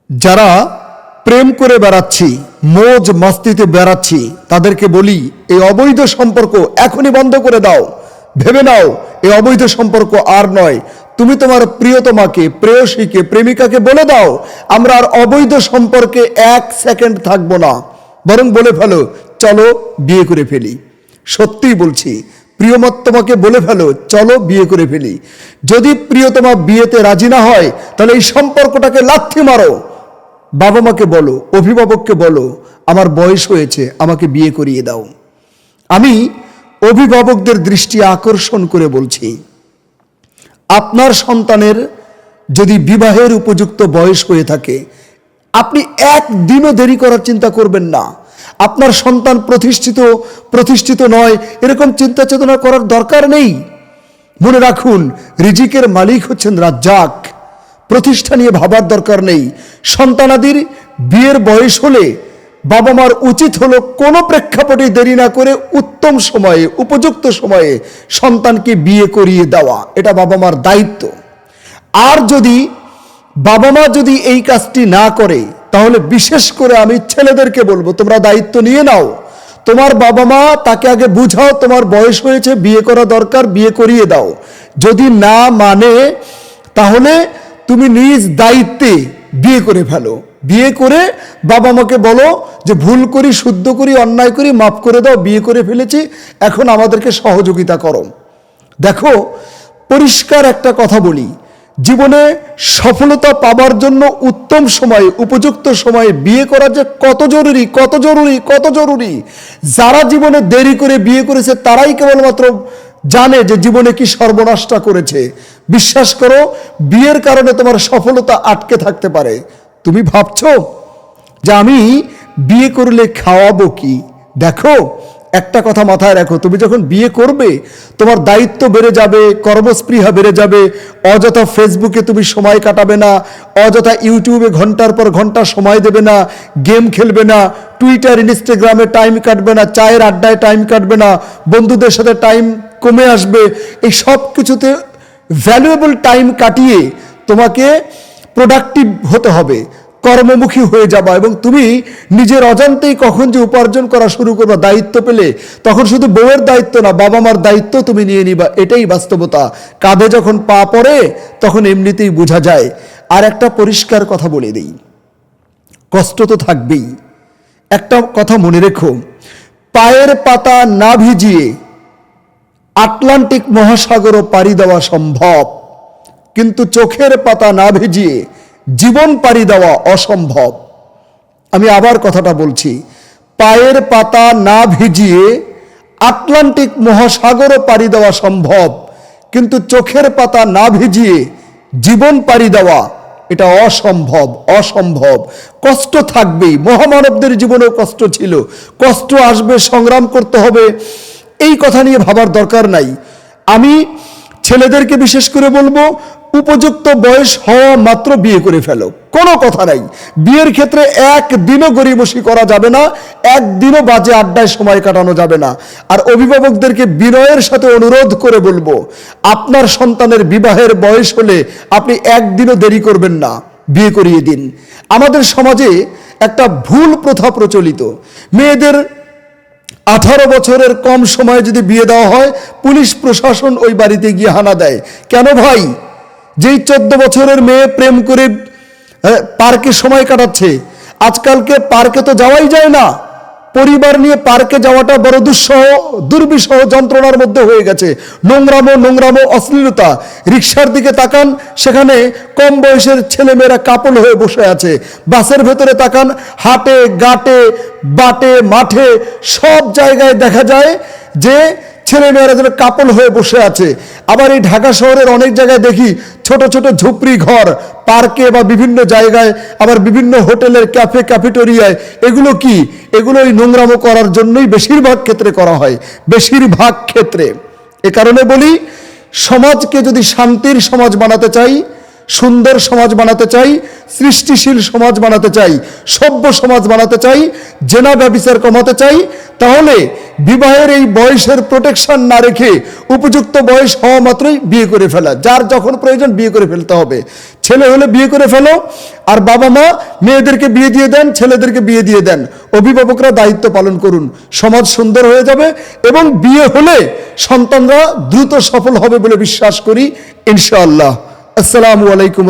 যারা প্রেম করে বেড়াচ্ছি, মৌজ মস্তিতে বেড়াচ্ছি, তাদেরকে বলি এই অবৈধ সম্পর্ক এখনই বন্ধ করে দাও। ভেবে নাও এই অবৈধ সম্পর্ক আর নয়। তুমি তোমার প্রিয়তমাকে, প্রেয়সীকে, প্রেমিকাকে বলে দাও আমরা আর অবৈধ সম্পর্কে এক সেকেন্ড থাকবো না, বরং বলে ফেলো চলো বিয়ে করে ফেলি। সত্যিই বলছি, প্রিয়তমাকে বলে ফেলো চলো বিয়ে করে ফেলি। যদি প্রিয়তমা বিয়েতে রাজি না হয় তাহলে এই সম্পর্কটাকে লাথি মারো। বাবা মাকে বলো, অভিভাবককে বলো আমার বয়স হয়েছে, আমাকে বিয়ে করিয়ে দাও। আমি অভিভাবকদের দৃষ্টি আকর্ষণ করে বলছি, আপনার সন্তানের যদি বিবাহের উপযুক্ত বয়স হয়ে থাকে, আপনি একদিনও দেরি করার চিন্তা করবেন না। আপনার সন্তান প্রতিষ্ঠিত নয় এরকম চিন্তা চেতনা করার দরকার নেই। মনে রাখুন, রিজিকের মালিক হচ্ছেন রাজ্জাক। প্রতিষ্ঠা নিয়ে ভাবার দরকার নেই। সন্তানাদির বিয়ের বয়স হলে বাবা মার উচিত হলো কোনো প্রেক্ষাপটে দেরি না করে উত্তম সময়ে, উপযুক্ত সময়ে সন্তানকে বিয়ে করিয়ে দেওয়া, এটা বাবা মার দায়িত্ব। আর যদি বাবা মা যদি এই কাজটি না করে, তাহলে বিশেষ করে আমি ছেলেদেরকে বলবো তোমরা দায়িত্ব নিয়ে নাও। তোমার বাবা মা তাকে আগে বুঝাও তোমার বয়স হয়েছে, বিয়ে করা দরকার, বিয়ে করিয়ে দাও। যদি না মানে তাহলে তুমি নিজ দায়িত্বে বিয়ে করে ফেলো। বিয়ে করে বাবা মাকে বলো যে ভুল করি, শুদ্ধ করি, অন্যায় করি, মাফ করে দাও, বিয়ে করে ফেলেছি, এখন আমাদেরকে সহযোগিতা করো। দেখো, পরিষ্কার একটা কথা বলি, জীবনে সফলতা পাবার জন্য উত্তম সময়ে, উপযুক্ত সময়ে বিয়ে করা যে কত জরুরি, কত জরুরি, কত জরুরি। যারা জীবনে দেরি করে বিয়ে করেছে তারাই কেবলমাত্র জানে যে জীবনে কি সর্বনাশটা করেছে। বিশ্বাস করো, বিয়ের কারণে তোমার সফলতা আটকে থাকতে পারে। তুমি ভাবছো যে আমি বিয়ে করলে খাওয়াবো কি? দেখো, একটা কথা মাথায় রাখো, তুমি যখন বিয়ে করবে তোমার দায়িত্ব বেড়ে যাবে, কর্মস্পৃহা বেড়ে যাবে। অযথা ফেসবুকে তুমি সময় কাটাবে না, অযথা ইউটিউবে ঘন্টার পর ঘন্টা সময় দেবে না, গেম খেলবে না, টুইটার ইনস্টাগ্রামে টাইম কাটবে না, চায়ের আড্ডায় টাইম কাটবে না, বন্ধুদের সাথে টাইম কমে আসবে। এই সব কিছুতে ভ্যালুয়েবল টাইম কাটিয়ে তোমাকে প্রোডাক্টিভ হতে হবে, কর্মমুখী হয়ে যাবা। এবং তুমি নিজের অজান্তেই কখন যে উপার্জন করা শুরু করবা দায়িত্ব পেলে, তখন শুধু বউয়ের দায়িত্ব না, বাবা মার দায়িত্ব তুমি নিয়ে নিবা। এটাই বাস্তবতা। কাঁধে যখন পা পড়ে তখন এমনিতেই বোঝা যায়। আর একটা পরিষ্কার কথা বলে দিই, কষ্ট তো থাকবেই। একটা কথা মনে রেখো, পায়ের পাতা না ভিজিয়ে আটলান্টিক মহাসাগরও পাড়ি দেওয়া সম্ভব, কিন্তু চোখের পাতা না ভিজিয়ে জীবন পাড়ি দেওয়া অসম্ভব। আমি আবার কথাটা বলছি, পায়ের পাতা না ভিজিয়ে আটলান্টিক মহাসাগরও পাড়ি দেওয়া সম্ভব, কিন্তু চোখের পাতা না ভিজিয়ে জীবন পাড়ি দেওয়া এটা অসম্ভব, অসম্ভব। কষ্ট থাকবেই, মহামানবদের জীবনেও কষ্ট ছিল, কষ্ট আসবে, সংগ্রাম করতে হবে, এই কথা নিয়ে ভাবার দরকার নাই। আমি ছেলেদেরকে বিশেষ করে বলবো, উপযুক্ত বয়স হওয়া মাত্র বিয়ে করে ফেলো, কোনো কথা নাই। বিয়ের ক্ষেত্রে একদিনও গড়িমসি করা যাবে না, একদিনও বাজে আড্ডায় সময় কাটানো যাবে না। আর অভিভাবকদেরকে বিনয়ের সাথে অনুরোধ করে বলবো, আপনার সন্তানের বিবাহের বয়স হলে আপনি একদিনও দেরি করবেন না, বিয়ে করিয়ে দিন। আমাদের সমাজে একটা ভুল প্রথা প্রচলিত, মেয়েদের 18 বছরের কম সময়ে যদি বিয়ে দেওয়া হয়, পুলিশ প্রশাসন ওই বাড়িতে গিয়ে হানা দেয়। কেন ভাই? যেই 14 বছরের মেয়ে প্রেম করে পার্কে সময় কাটাচ্ছে, আজকালকে পার্কে তো যাওয়াই যায় না। পরিবার নিয়ে পার্কে যাওয়াটা বড় দুর্বিষহ যন্ত্রণার মধ্যে হয়ে গেছে। নোংরামো, অশ্লীলতা। রিক্সার দিকে তাকান, সেখানে কম বয়সের ছেলেমেয়েরা কাপল হয়ে বসে আছে। বাসের ভেতরে তাকান, হাটে ঘাটে বাটে মাঠে সব জায়গায় দেখা যায় যে ছেলেমেয়েরা যেন কাপল হয়ে বসে আছে। আবার এই ঢাকা শহরের অনেক জায়গায় দেখি ছোট ছোট ঝুপড়ি ঘর, পার্কে বা বিভিন্ন জায়গায়, আবার বিভিন্ন হোটেলের ক্যাফেটেরিয়ায়। এগুলো কি? এগুলো এই নোংরামো করার জন্যই বেশিরভাগ ক্ষেত্রে করা হয়, বেশিরভাগ ক্ষেত্রে। এ কারণে বলি, সমাজকে যদি শান্তির সমাজ বানাতে চাই, সুন্দর সমাজ বানাতে চাই, সৃষ্টিশীল সমাজ বানাতে চাই, সভ্য সমাজ বানাতে চাই, জেনা ব্যভিচার কমাতে চাই, তাহলে বিবাহের এই বয়সের প্রোটেকশন না রেখে উপযুক্ত বয়স হওয়া মাত্রই বিয়ে করে ফেলা, যার যখন প্রয়োজন বিয়ে করে ফেলতে হবে। ছেলে হলে বিয়ে করে ফেলো, আর বাবা মা মেয়েদেরকে বিয়ে দিয়ে দেন, ছেলেদেরকে বিয়ে দিয়ে দেন, অভিভাবকরা দায়িত্ব পালন করুন, সমাজ সুন্দর হয়ে যাবে। এবং বিয়ে হলে সন্তানরা দ্রুত সফল হবে বলে বিশ্বাস করি ইনশাআল্লাহ। আসসালামু আলাইকুম।